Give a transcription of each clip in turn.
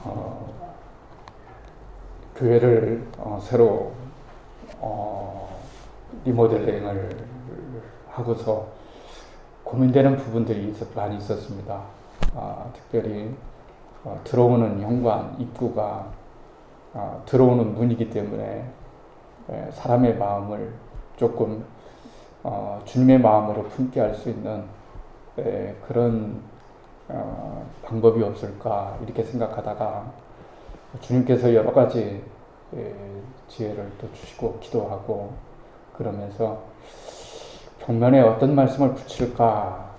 어, 교회를 새로 리모델링을 하고서 고민되는 부분들이 많이 있었습니다. 특별히 들어오는 현관 입구가 들어오는 문이기 때문에 사람의 마음을 조금 주님의 마음으로 품게 할 수 있는 그런 방법이 없을까 이렇게 생각하다가 주님께서 여러 가지 지혜를 또 주시고 기도하고 그러면서 벽면에 어떤 말씀을 붙일까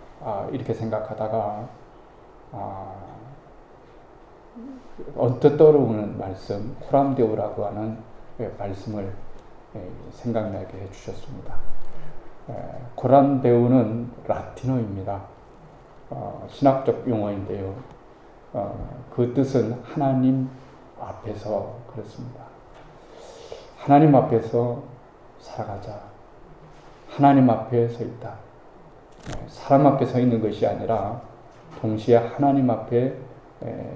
이렇게 생각하다가 언뜻 떠오르는 말씀 호람데오라고 하는 말씀을 생각나게 해주셨습니다. 호람데오는 라틴어입니다. 신학적 용어인데요. 그 뜻은 하나님 앞에서 그렇습니다. 하나님 앞에서 살아가자. 하나님 앞에 서 있다. 사람 앞에 서 있는 것이 아니라 동시에 하나님 앞에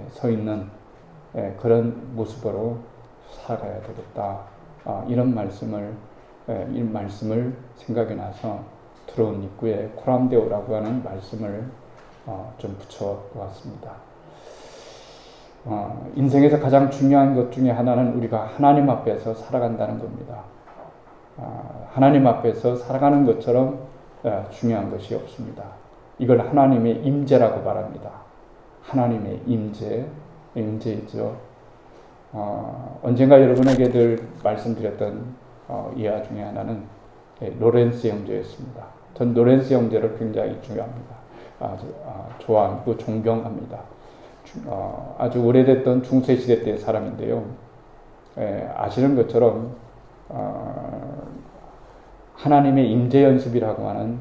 서 있는 그런 모습으로 살아가야 되겠다. 이런 말씀을 이 말씀을 생각이 나서 들어온 입구에 코람데오라고 하는 말씀을 좀 붙여보았습니다. 인생에서 가장 중요한 것 중에 하나는 우리가 하나님 앞에서 살아간다는 겁니다. 하나님 앞에서 살아가는 것처럼 중요한 것이 없습니다. 이걸 하나님의 임재라고 말합니다. 하나님의 임재이죠. 언젠가 여러분에게 늘 말씀드렸던 이하 중에 하나는 로렌스 형제였습니다. 전 로렌스 형제를 굉장히 중요합니다. 좋아하고 존경합니다. 아주 오래됐던 중세시대 때의 사람인데요. 아시는 것처럼 하나님의 임재연습이라고 하는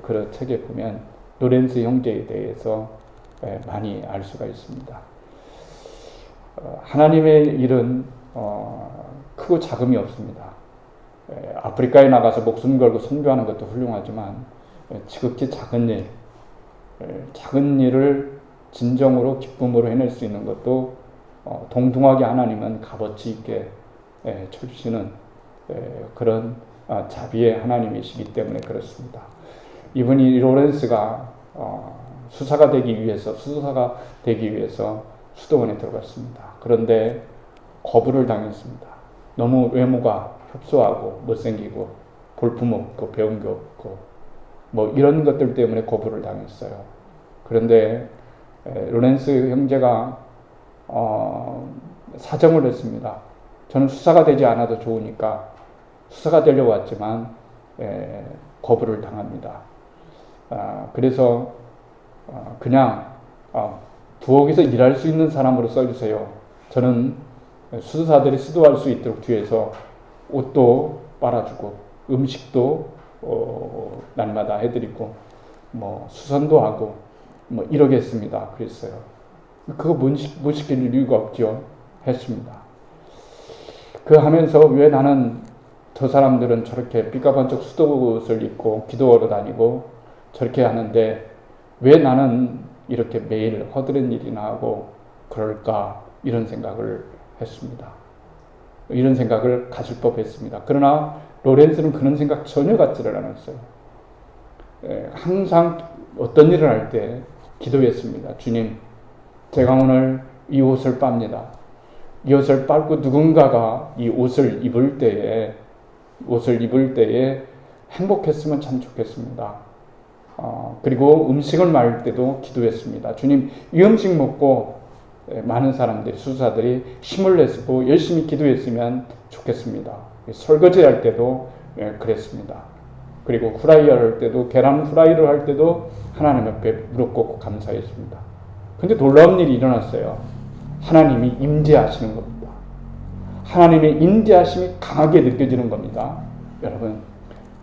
그런 책에 보면 로렌스 형제에 대해서 많이 알 수가 있습니다. 하나님의 일은 크고 작음이 없습니다. 아프리카에 나가서 목숨 걸고 선교하는 것도 훌륭하지만 지극히 작은 일을 진정으로 기쁨으로 해낼 수 있는 것도 동등하게 하나님은 값어치 있게 쳐주시는 그런 자비의 하나님이시기 때문에 그렇습니다. 이분이 로렌스가 수사가 되기 위해서 수도원에 들어갔습니다. 그런데 거부를 당했습니다. 너무 외모가 협소하고 못생기고 볼품없고 배운 게 없고 뭐 이런 것들 때문에 거부를 당했어요. 그런데 로렌스 형제가 사정을 했습니다. 저는 수사가 되지 않아도 좋으니까 수사가 되려고 왔지만 거부를 당합니다. 그래서 그냥 부엌에서 일할 수 있는 사람으로 써주세요. 저는 수도사들이 수도할 수 있도록 뒤에서 옷도 빨아주고 음식도 날마다 해드리고 뭐 수선도 하고 뭐 이러겠습니다. 그랬어요. 그거 못 시킬 이유가 없죠. 했습니다. 그 하면서 왜 나는 저 사람들은 저렇게 삐까번쩍 수도옷을 입고 기도하러 다니고 저렇게 하는데 왜 나는 이렇게 매일 허드렛 일이나 하고 그럴까 이런 생각을 했습니다. 이런 생각을 가질 법했습니다. 그러나 로렌스는 그런 생각 전혀 갖지를 않았어요. 항상 어떤 일을 할 때 기도했습니다. 주님, 제가 오늘 이 옷을 빱니다. 이 옷을 빨고 누군가가 이 옷을 입을 때에 행복했으면 참 좋겠습니다. 그리고 음식을 말할 때도 기도했습니다. 주님, 이 음식 먹고 많은 사람들이, 수사들이 힘을 내고 열심히 기도했으면 좋겠습니다. 설거지 할 때도 그랬습니다. 그리고 후라이를 할 때도, 계란 후라이를 할 때도 하나님 앞에 무릎 꿇고 감사했습니다. 근데 놀라운 일이 일어났어요. 하나님이 임재하시는 겁니다. 하나님의 임재하심이 강하게 느껴지는 겁니다. 여러분,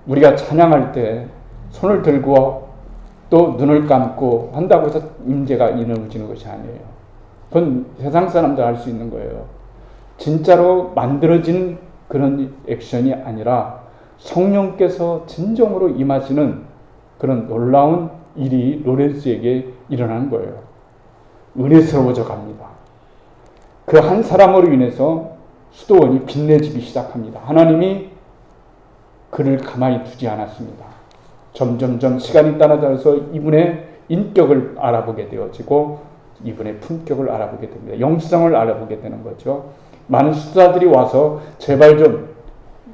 우리가 찬양할 때 손을 들고 또 눈을 감고 한다고 해서 임재가 이루어지는 것이 아니에요. 그건 세상 사람들 할 수 있는 거예요. 진짜로 만들어진 그런 액션이 아니라 성령께서 진정으로 임하시는 그런 놀라운 일이 로렌스에게 일어나는 거예요. 은혜스러워져 갑니다. 그 한 사람으로 인해서 수도원이 빛내지기 시작합니다. 하나님이 그를 가만히 두지 않았습니다. 점점점 시간이 따라서 이분의 인격을 알아보게 되어지고 이분의 품격을 알아보게 됩니다. 영성을 알아보게 되는 거죠. 많은 수도자들이 와서 제발 좀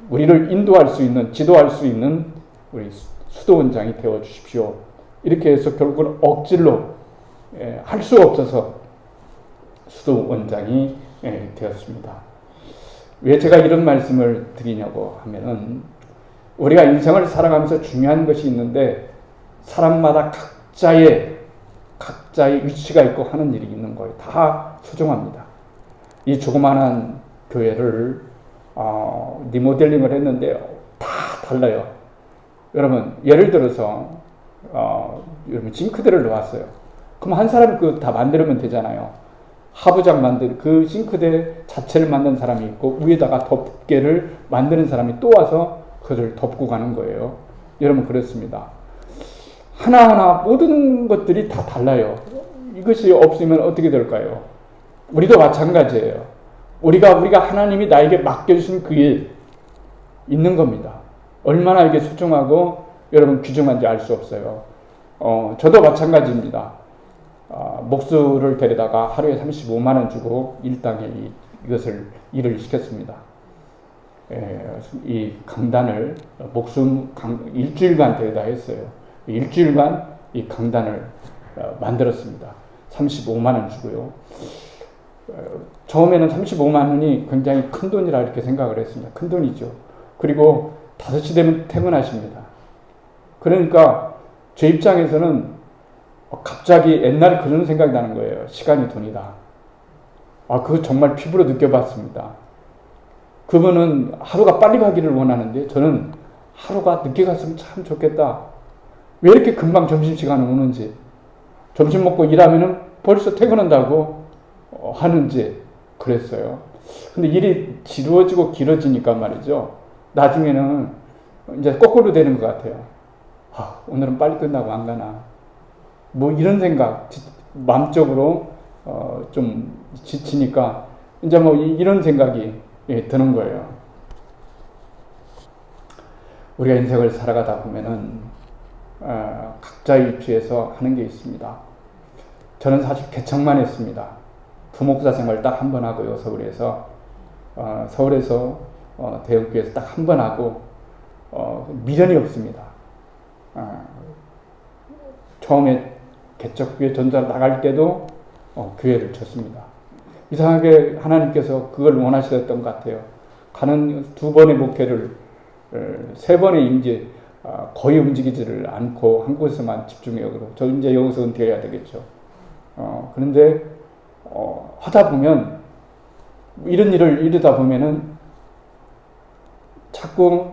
우리를 인도할 수 있는, 지도할 수 있는 우리 수도원장이 되어 주십시오. 이렇게 해서 결국은 억지로 할 수 없어서 수도원장이 되었습니다. 왜 제가 이런 말씀을 드리냐고 하면은 우리가 인생을 살아가면서 중요한 것이 있는데 사람마다 각자의 위치가 있고 하는 일이 있는 거예요. 다 소중합니다. 이 조그마한 교회를 리모델링을 했는데 다 달라요. 여러분 예를 들어서 여러분 싱크대를 놓았어요. 그럼 한 사람이 그 다 만들면 되잖아요. 하부장 그 싱크대 자체를 만든 사람이 있고 위에다가 덮개를 만드는 사람이 또 와서 그것을 덮고 가는 거예요. 여러분 그렇습니다. 하나하나 모든 것들이 다 달라요. 이것이 없으면 어떻게 될까요? 우리도 마찬가지예요. 우리가 하나님이 나에게 맡겨주신 그 일 있는 겁니다. 얼마나 이게 소중하고 여러분 귀중한지 알 수 없어요. 저도 마찬가지입니다. 목수를 데려다가 하루에 35만 원 주고 일당에 일을 시켰습니다. 이 강단을 일주일간 데려다 했어요. 일주일간 이 강단을 만들었습니다. 35만 원 주고요. 처음에는 35만 원이 굉장히 큰 돈이라 이렇게 생각을 했습니다. 큰 돈이죠. 그리고 5시 되면 퇴근하십니다. 그러니까 제 입장에서는 갑자기 옛날에 그런 생각이 나는 거예요. 시간이 돈이다. 그거 정말 피부로 느껴봤습니다. 그분은 하루가 빨리 가기를 원하는데 저는 하루가 늦게 갔으면 참 좋겠다. 왜 이렇게 금방 점심시간을 오는지, 점심 먹고 일하면은 벌써 퇴근한다고 하는지 그랬어요. 근데 일이 지루어지고 길어지니까 말이죠. 나중에는 이제 거꾸로 되는 것 같아요. 오늘은 빨리 끝나고 안 가나. 뭐 이런 생각, 마음적으로 좀 지치니까 이제 뭐 이런 생각이 드는 거예요. 우리가 인생을 살아가다 보면은 각자의 위치에서 하는 게 있습니다. 저는 사실 개척만 했습니다. 부목사 생활 딱 한 번 하고요. 서울에서 대형교회에서 딱 한 번 하고 미련이 없습니다. 처음에 개척교회 전도하러 나갈 때도 교회를 쳤습니다. 이상하게 하나님께서 그걸 원하셨던 것 같아요. 가는 2번의 목회를 3번에 이제 거의 움직이지를 않고 한 곳에만 집중해요. 저 이제 여기서 은퇴해야 되겠죠. 그런데 하다 보면 이런 일을 이루다 보면은 자꾸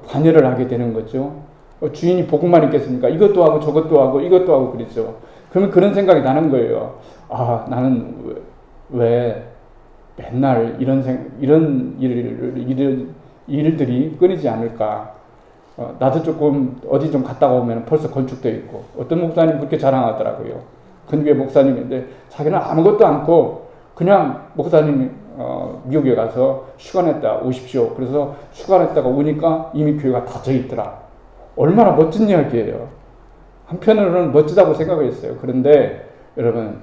관여를 하게 되는 거죠. 주인이 보고만 있겠습니까? 이것도 하고 저것도 하고 이것도 하고 그랬죠. 그러면 그런 생각이 나는 거예요. 나는 왜 맨날 이런 일들이 끊이지 않을까? 나도 조금 어디 좀 갔다가 오면 벌써 건축되어 있고, 어떤 목사님 그렇게 자랑하더라고요. 근교회 목사님인데 자기는 아무것도 않고 그냥 목사님 미국에 가서 휴가 냈다 오십시오. 그래서 휴가 냈다가 오니까 이미 교회가 닫혀 있더라. 얼마나 멋진 이야기예요. 한편으로는 멋지다고 생각했어요. 그런데 여러분,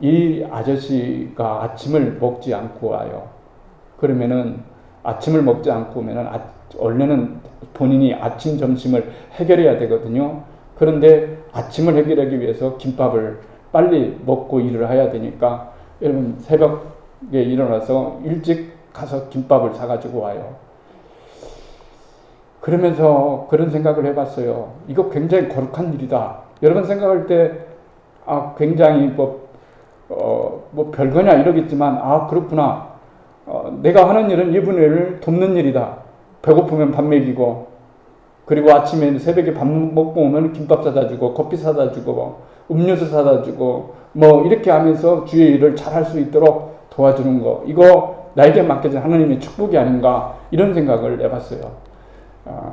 이 아저씨가 아침을 먹지 않고 와요. 그러면은 아침을 먹지 않고 오면은 원래는 본인이 아침, 점심을 해결해야 되거든요. 그런데 아침을 해결하기 위해서 김밥을 빨리 먹고 일을 해야 되니까 여러분 새벽에 일어나서 일찍 가서 김밥을 사가지고 와요. 그러면서 그런 생각을 해봤어요. 이거 굉장히 거룩한 일이다. 여러분 생각할 때 굉장히 뭐 별거냐 이러겠지만 그렇구나. 내가 하는 일은 이분의 일을 돕는 일이다. 배고프면 밥 먹이고, 그리고 아침에 새벽에 밥 먹고 오면 김밥 사다 주고, 커피 사다 주고, 음료수 사다 주고, 뭐 이렇게 하면서 주의 일을 잘할 수 있도록 도와주는 거, 이거 나에게 맡겨진 하나님의 축복이 아닌가, 이런 생각을 해봤어요.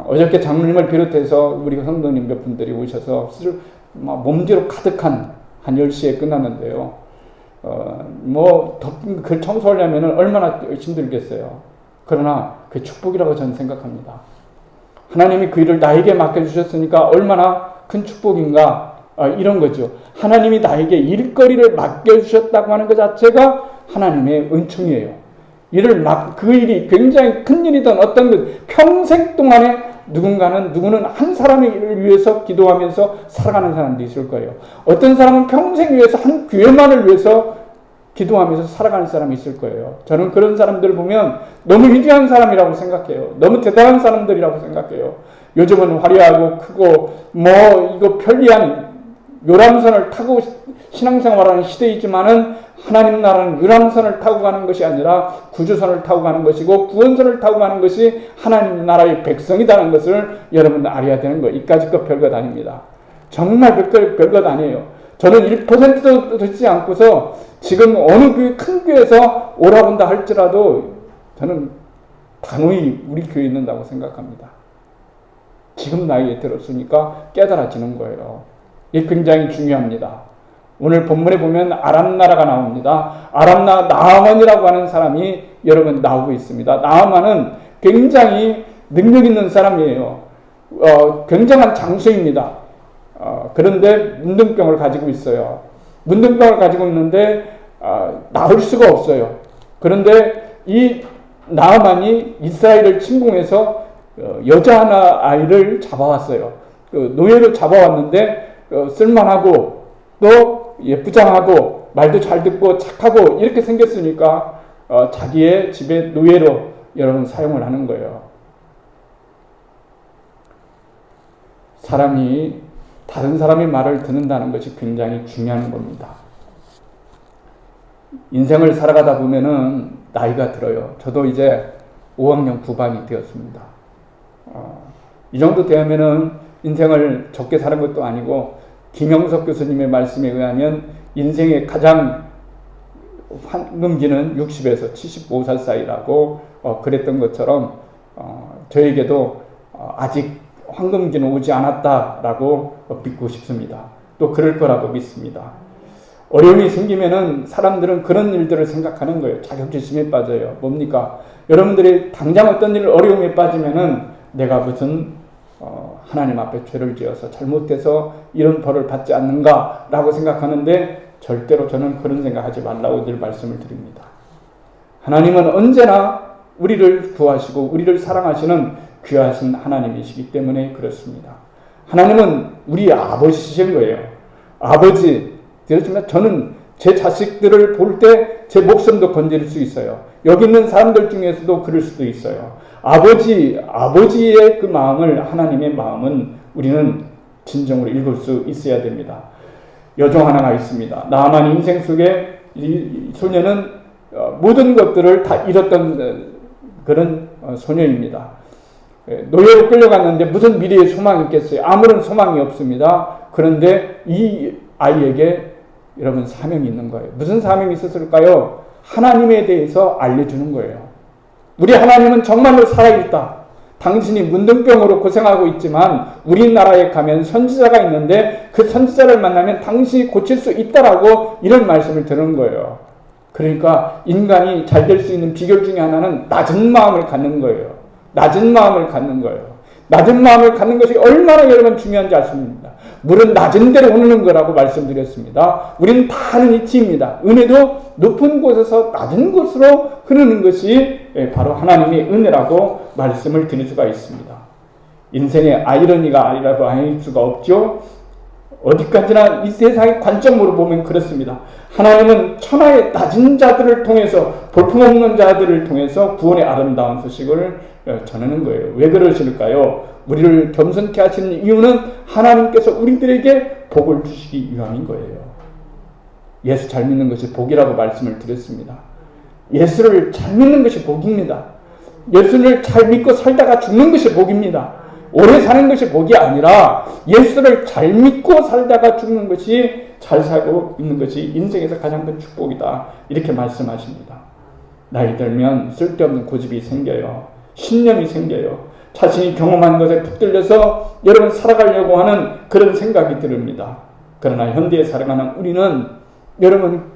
어저께 장로님을 비롯해서 우리 성도님 몇 분들이 오셔서 몸뒤로 가득한 한 10시에 끝났는데요. 그 청소하려면 얼마나 힘들겠어요. 그러나 그 축복이라고 저는 생각합니다. 하나님이 그 일을 나에게 맡겨주셨으니까 얼마나 큰 축복인가, 이런 거죠. 하나님이 나에게 일거리를 맡겨주셨다고 하는 것 자체가 하나님의 은총이에요. 그 일이 굉장히 큰 일이든 어떤 것, 평생 동안에 누구는 한 사람을 위해서 기도하면서 살아가는 사람도 있을 거예요. 어떤 사람은 평생 위해서 한 교회만을 위해서 기도하면서 살아가는 사람이 있을 거예요. 저는 그런 사람들을 보면 너무 위대한 사람이라고 생각해요. 너무 대단한 사람들이라고 생각해요. 요즘은 화려하고 크고 이거 편리한 요람선을 타고 신앙생활하는 시대이지만은 하나님 나라는 유람선을 타고 가는 것이 아니라 구주선을 타고 가는 것이고 구원선을 타고 가는 것이 하나님 나라의 백성이라는 것을 여러분 알아야 되는 거예요. 이까짓 것 별것 아닙니다. 정말 별것 아니에요. 저는 1%도 듣지 않고서 지금 어느 큰 교회에서 오라고 한다 할지라도 저는 단호히 우리 교회에 있는다고 생각합니다. 지금 나이에 들었으니까 깨달아지는 거예요. 이게 굉장히 중요합니다. 오늘 본문에 보면 아람 나라가 나옵니다. 나아만이라고 하는 사람이 여러분 나오고 있습니다. 나아만은 굉장히 능력 있는 사람이에요. 굉장한 장수입니다. 그런데 문둥병을 가지고 있어요. 문둥병을 가지고 있는데 나을 수가 없어요. 그런데 이 나아만이 이스라엘을 침공해서 여자 아이를 잡아왔어요. 노예로 잡아왔는데 쓸만하고 또 예쁘장하고 말도 잘 듣고 착하고 이렇게 생겼으니까 자기의 집에 노예로 여러분 사용을 하는 거예요. 사람이 다른 사람의 말을 듣는다는 것이 굉장히 중요한 겁니다. 인생을 살아가다 보면은 나이가 들어요. 저도 이제 5학년 9반이 되었습니다. 이 정도 되면은 인생을 적게 사는 것도 아니고 김영석 교수님의 말씀에 의하면 인생의 가장 황금기는 60에서 75살 사이라고 그랬던 것처럼 저에게도 아직 황금기는 오지 않았다라고 믿고 싶습니다. 또 그럴 거라고 믿습니다. 어려움이 생기면은 사람들은 그런 일들을 생각하는 거예요. 자격지심에 빠져요. 뭡니까? 여러분들이 당장 어떤 일 어려움에 빠지면은 내가 무슨 하나님 앞에 죄를 지어서 잘못해서 이런 벌을 받지 않는가라고 생각하는데 절대로 저는 그런 생각하지 말라고 늘 말씀을 드립니다. 하나님은 언제나 우리를 구하시고 우리를 사랑하시는 귀하신 하나님이시기 때문에 그렇습니다. 하나님은 우리 아버지신 거예요. 아버지, 그렇지만 저는 제 자식들을 볼 때 제 목숨도 건질 수 있어요. 여기 있는 사람들 중에서도 그럴 수도 있어요. 아버지의 그 마음을, 하나님의 마음은 우리는 진정으로 읽을 수 있어야 됩니다. 여종 하나가 있습니다. 나아만 인생 속에 이 소녀는 모든 것들을 다 잃었던 그런 소녀입니다. 노예로 끌려갔는데 무슨 미래의 소망이 있겠어요? 아무런 소망이 없습니다. 그런데 이 아이에게 여러분 사명이 있는 거예요. 무슨 사명이 있었을까요? 하나님에 대해서 알려주는 거예요. 우리 하나님은 정말로 살아있다. 당신이 문둥병으로 고생하고 있지만 우리나라에 가면 선지자가 있는데 그 선지자를 만나면 당신이 고칠 수 있다라고 이런 말씀을 드는 거예요. 그러니까 인간이 잘 될 수 있는 비결 중에 하나는 낮은 마음을 갖는 거예요. 낮은 마음을 갖는 거예요. 낮은 마음을 갖는 것이 얼마나 여러분 중요한지 아십니까? 물은 낮은 데로 흐르는 거라고 말씀드렸습니다. 우리는 다 아는 이치입니다. 은혜도 높은 곳에서 낮은 곳으로 흐르는 것이 바로 하나님의 은혜라고 말씀을 드릴 수가 있습니다. 인생의 아이러니가 아니라고 할 수가 없죠. 어디까지나 이 세상의 관점으로 보면 그렇습니다. 하나님은 천하의 낮은 자들을 통해서, 볼품없는 자들을 통해서 구원의 아름다운 소식을 전하는 거예요. 왜 그러실까요? 우리를 겸손케 하시는 이유는 하나님께서 우리들에게 복을 주시기 위함인 거예요. 예수 잘 믿는 것이 복이라고 말씀을 드렸습니다. 예수를 잘 믿는 것이 복입니다. 예수를 잘 믿고 살다가 죽는 것이 복입니다. 오래 사는 것이 복이 아니라 예수를 잘 믿고 살다가 죽는 것이, 잘 살고 있는 것이 인생에서 가장 큰 축복이다. 이렇게 말씀하십니다. 나이 들면 쓸데없는 고집이 생겨요. 신념이 생겨요. 자신이 경험한 것에 붙들려서 여러분 살아가려고 하는 그런 생각이 듭니다. 그러나 현대에 살아가는 우리는 여러분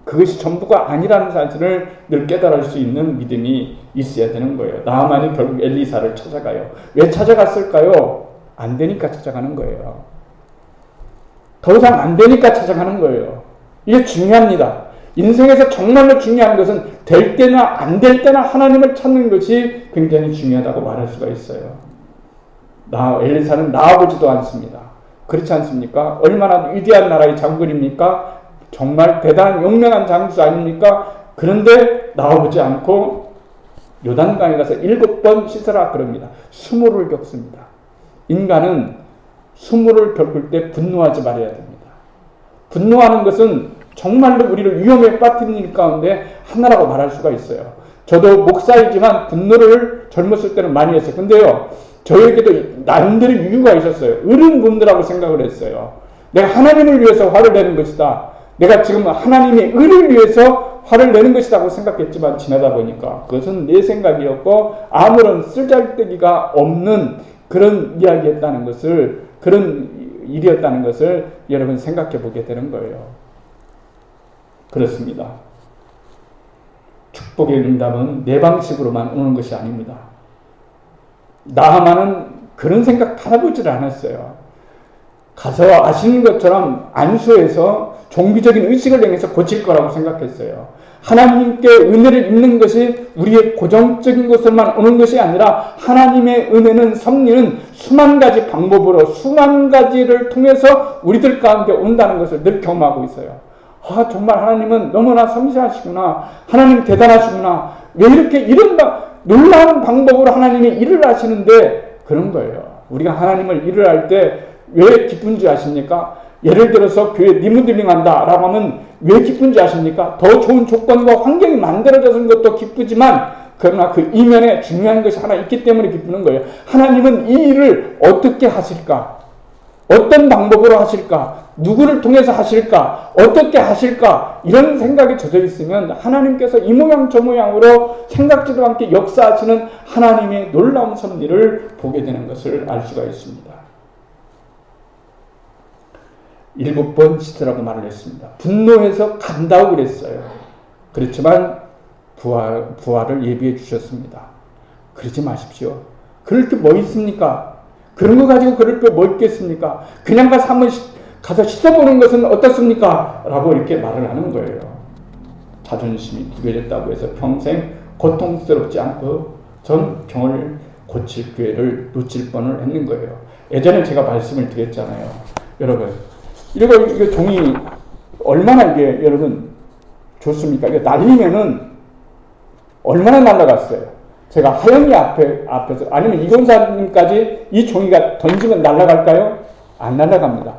그것이 전부가 아니라는 사실을 늘 깨달을 수 있는 믿음이 있어야 되는 거예요. 나아만이 결국 엘리사를 찾아가요. 왜 찾아갔을까요? 안 되니까 찾아가는 거예요. 더 이상 안 되니까 찾아가는 거예요. 이게 중요합니다. 인생에서 정말로 중요한 것은 될 때나 안 될 때나 하나님을 찾는 것이 굉장히 중요하다고 말할 수가 있어요. 엘리사는 나아보지도 않습니다. 그렇지 않습니까? 얼마나 위대한 나라의 장군입니까? 정말 대단한 용맹한 장수 아닙니까? 그런데 나와보지 않고 요단강에 가서 7번 씻으라 그럽니다. 수모를 겪습니다. 인간은 수모를 겪을 때 분노하지 말아야 됩니다. 분노하는 것은 정말로 우리를 위험에 빠뜨리는 일 가운데 하나라고 말할 수가 있어요. 저도 목사이지만 분노를 젊었을 때는 많이 했어요. 근데요, 저에게도 나름대로 이유가 있었어요. 어른분들하고 생각을 했어요. 내가 하나님을 위해서 화를 내는 것이다. 내가 지금 하나님의 의를 위해서 화를 내는 것이라고 생각했지만 지나다 보니까 그것은 내 생각이었고 아무런 쓰잘데기가 없는 그런 이야기였다는 것을, 그런 일이었다는 것을 여러분 생각해 보게 되는 거예요. 그렇습니다. 축복의 응답은 내 방식으로만 오는 것이 아닙니다. 나하만은 그런 생각 하나보지를 않았어요. 가서 아시는 것처럼 안수해서 종교적인 의식을 행해서 고칠 거라고 생각했어요. 하나님께 은혜를 입는 것이 우리의 고정적인 것으로만 오는 것이 아니라 하나님의 은혜는, 섭리는 수만 가지 방법으로 수만 가지를 통해서 우리들 가운데 온다는 것을 늘 경험하고 있어요. 정말 하나님은 너무나 섬세하시구나. 하나님 대단하시구나. 왜 이렇게 이런 놀라운 방법으로 하나님이 일을 하시는데, 그런 거예요. 우리가 하나님을 일을 할 때 왜 기쁜지 아십니까? 예를 들어서 교회 리모델링 한다라고 하면 왜 기쁜지 아십니까? 더 좋은 조건과 환경이 만들어져서 것도 기쁘지만, 그러나 그 이면에 중요한 것이 하나 있기 때문에 기쁘는 거예요. 하나님은 이 일을 어떻게 하실까? 어떤 방법으로 하실까? 누구를 통해서 하실까? 어떻게 하실까? 이런 생각이 젖어 있으면 하나님께서 이 모양 저 모양으로 생각지도 않게 역사하시는 하나님의 놀라운 섭리를 보게 되는 것을 알 수가 있습니다. 7번 씻으라고 말을 했습니다. 분노해서 간다고 그랬어요. 그렇지만 부활을 예비해 주셨습니다. 그러지 마십시오. 그럴 게 뭐 있습니까? 그런 거 가지고 그럴 게 뭐 있겠습니까? 그냥 가서 한번 가서 씻어보는 것은 어떻습니까? 라고 이렇게 말을 하는 거예요. 자존심이 구겨졌다고 해서 평생 고통스럽지 않고 전 병을 고칠 기회를 놓칠 뻔을 했는 거예요. 예전에 제가 말씀을 드렸잖아요. 여러분, 이거 종이 얼마나 이게 여러분 좋습니까? 이게 날리면은 얼마나 날아갔어요. 제가 하영이 앞에서, 아니면 이gon사님까지 이 종이가 던지면 날아갈까요? 안 날아갑니다.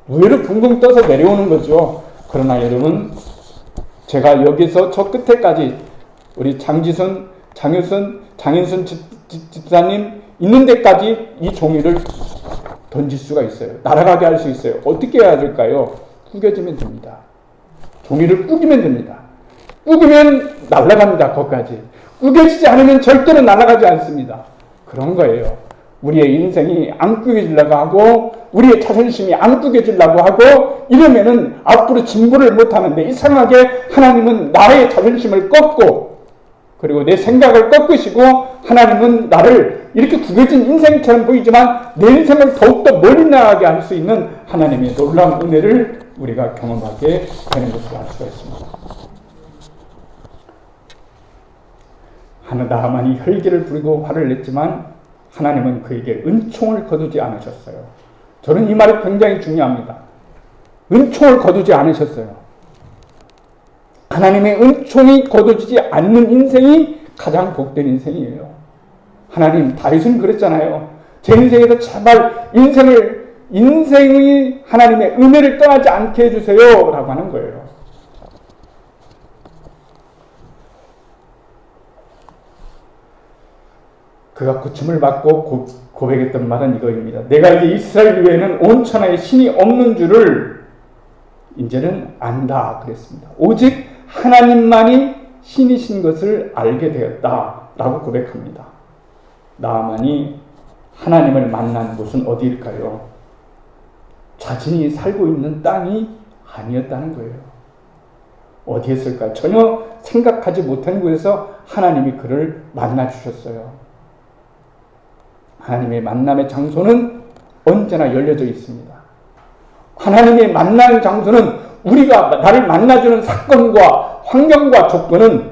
위로 붕붕 떠서 내려오는 거죠. 그러나 여러분, 제가 여기서 저 끝에까지 우리 장인순 집사님 있는 데까지 이 종이를 던질 수가 있어요. 날아가게 할 수 있어요. 어떻게 해야 될까요? 구겨지면 됩니다. 종이를 꾸기면 됩니다. 꾸기면 날아갑니다. 거기까지. 꾸겨지지 않으면 절대로 날아가지 않습니다. 그런 거예요. 우리의 인생이 안 꾸겨지려고 하고 우리의 자존심이 안 꾸겨지려고 하고 이러면은 앞으로 진보를 못하는데, 이상하게 하나님은 나의 자존심을 꺾고 그리고 내 생각을 꺾으시고 하나님은 나를 이렇게 구겨진 인생처럼 보이지만 내 인생을 더욱더 멀리 나가게 할 수 있는 하나님의 놀라운 은혜를 우리가 경험하게 되는 것을 알 수가 있습니다. 나하만이 혈기를 부리고 화를 냈지만 하나님은 그에게 은총을 거두지 않으셨어요. 저는 이 말이 굉장히 중요합니다. 은총을 거두지 않으셨어요. 하나님의 은총이 거두지 않는 인생이 가장 복된 인생이에요. 하나님, 다윗은 그랬잖아요. 제 인생에서 제발 인생의 하나님의 은혜를 떠나지 않게 해주세요 라고 하는 거예요. 그가 고침을 받고 고백했던 말은 이거입니다. 내가 이제 이스라엘 외에는 온 천하에 신이 없는 줄을 이제는 안다 그랬습니다. 오직 하나님만이 신이신 것을 알게 되었다라고 고백합니다. 나아만이 하나님을 만난 곳은 어디일까요? 자신이 살고 있는 땅이 아니었다는 거예요. 어디에 있을까? 전혀 생각하지 못한 곳에서 하나님이 그를 만나주셨어요. 하나님의 만남의 장소는 언제나 열려져 있습니다. 하나님의 만나는 장소는 우리가 나를 만나주는 사건과 환경과 조건은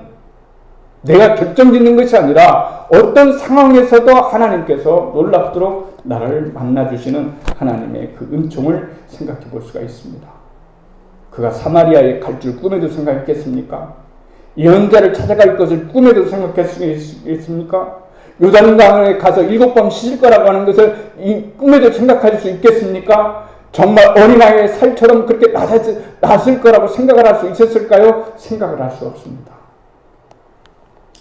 내가 결정짓는 것이 아니라 어떤 상황에서도 하나님께서 놀랍도록 나를 만나주시는 하나님의 그 은총을 생각해 볼 수가 있습니다. 그가 사마리아에 갈 줄 꿈에도 생각했겠습니까? 예언자를 찾아갈 것을 꿈에도 생각했겠습니까? 요단강에 가서 7번 씻을 거라고 하는 것을 이 꿈에도 생각할 수 있겠습니까? 정말 어린아이의 살처럼 그렇게 낮을 거라고 생각을 할 수 있었을까요? 생각을 할 수 없습니다.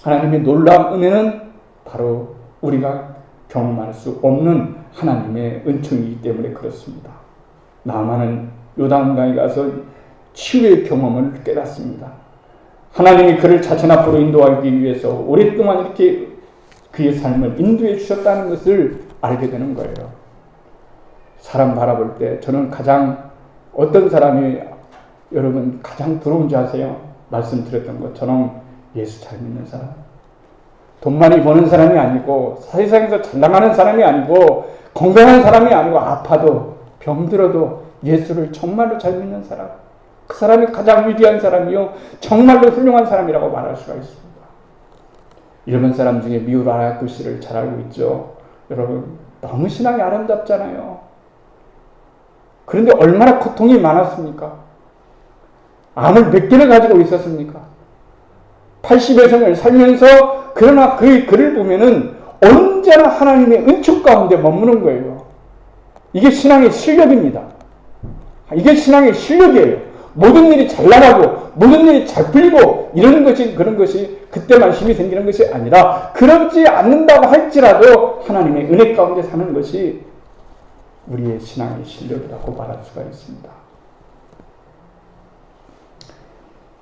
하나님의 놀라운 은혜는 바로 우리가 경험할 수 없는 하나님의 은총이기 때문에 그렇습니다. 나만은 요단강에 가서 치유의 경험을 깨닫습니다. 하나님이 그를 자신 앞으로 인도하기 위해서 오랫동안 이렇게 그의 삶을 인도해 주셨다는 것을 알게 되는 거예요. 사람 바라볼 때 저는 가장 어떤 사람이 여러분 가장 부러운지 아세요? 말씀드렸던 것처럼 예수 잘 믿는 사람. 돈 많이 버는 사람이 아니고 세상에서 잘 나가는 사람이 아니고 건강한 사람이 아니고 아파도 병들어도 예수를 정말로 잘 믿는 사람. 그 사람이 가장 위대한 사람이요 정말로 훌륭한 사람이라고 말할 수가 있습니다. 일본 사람 중에 미우라 아야쿠 씨를 잘 알고 있죠. 여러분 너무 신앙이 아름답잖아요. 그런데 얼마나 고통이 많았습니까? 암을 몇 개를 가지고 있었습니까? 80여 생을 살면서 그러나 그의 글을 보면은 언제나 하나님의 은총 가운데 머무는 거예요. 이게 신앙의 실력입니다. 이게 신앙의 실력이에요. 모든 일이 잘 나가고 모든 일이 잘 풀리고 이러는 것이 그런 것이 그때만 힘이 생기는 것이 아니라 그러지 않는다고 할지라도 하나님의 은혜 가운데 사는 것이 우리의 신앙의 실력이라고 말할 수가 있습니다.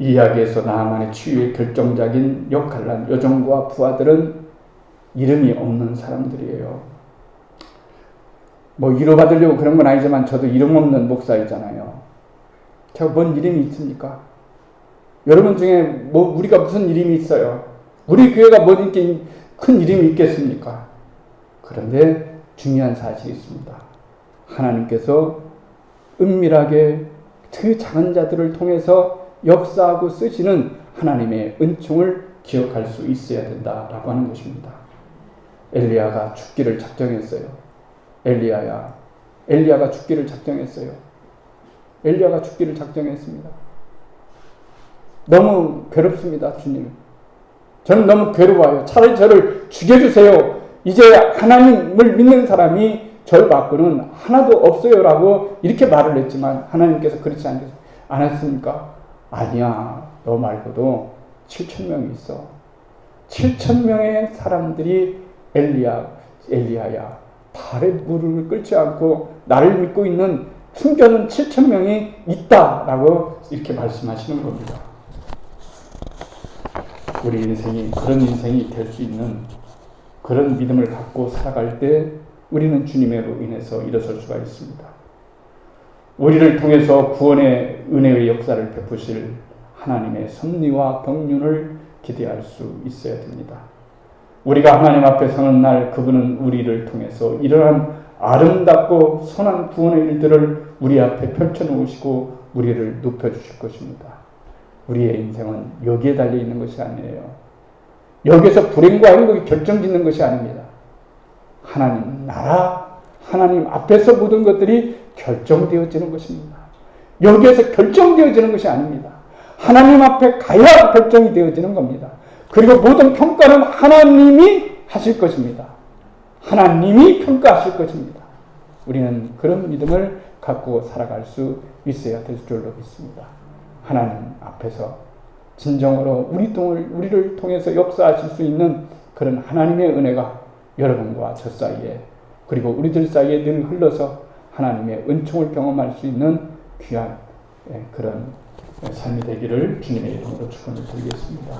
이 이야기에서 나아만의 치유의 결정적인 역할을 한 여종과 부하들은 이름이 없는 사람들이에요. 뭐 위로받으려고 그런 건 아니지만 저도 이름 없는 목사이잖아요. 제가 뭔 이름이 있습니까? 여러분 중에 뭐 우리가 무슨 이름이 있어요? 우리 교회가 뭐 이렇게 큰 이름이 있겠습니까? 그런데 중요한 사실이 있습니다. 하나님께서 은밀하게 그 작은 자들을 통해서 역사하고 쓰시는 하나님의 은총을 기억할 수 있어야 된다라고 하는 것입니다. 엘리야가 죽기를 작정했어요. 엘리야가 죽기를 작정했어요. 엘리야가 죽기를 작정했습니다. 너무 괴롭습니다, 주님. 저는 너무 괴로워요. 차라리 저를 죽여주세요. 이제 하나님을 믿는 사람이 절 밖에는 하나도 없어요라고 이렇게 말을 했지만 하나님께서 그렇지 않았습니까? 아니야. 너 말고도 7,000명이 있어. 7,000명의 사람들이 엘리야야. 발에 무릎을 꿇지 않고 나를 믿고 있는 숨겨놓은 7,000명이 있다라고 이렇게 말씀하시는 겁니다. 우리 인생이 그런 인생이 될 수 있는 그런 믿음을 갖고 살아갈 때 우리는 주님으로 인해서 일어설 수가 있습니다. 우리를 통해서 구원의 은혜의 역사를 베푸실 하나님의 섭리와 경륜을 기대할 수 있어야 됩니다. 우리가 하나님 앞에 서는 날 그분은 우리를 통해서 이러한 아름답고 선한 구원의 일들을 우리 앞에 펼쳐놓으시고 우리를 높여주실 것입니다. 우리의 인생은 여기에 달려있는 것이 아니에요. 여기에서 불행과 행복이 결정짓는 것이 아닙니다. 하나님 나라, 하나님 앞에서 모든 것들이 결정되어지는 것입니다. 여기에서 결정되어지는 것이 아닙니다. 하나님 앞에 가야 결정이 되어지는 겁니다. 그리고 모든 평가는 하나님이 하실 것입니다. 하나님이 평가하실 것입니다. 우리는 그런 믿음을 갖고 살아갈 수 있어야 될 줄로 믿습니다. 하나님 앞에서 진정으로 우리를 통해서 역사하실 수 있는 그런 하나님의 은혜가 여러분과 저 사이에 그리고 우리들 사이에 늘 흘러서 하나님의 은총을 경험할 수 있는 귀한 그런 삶이 되기를 주님의 이름으로 축원을 드리겠습니다.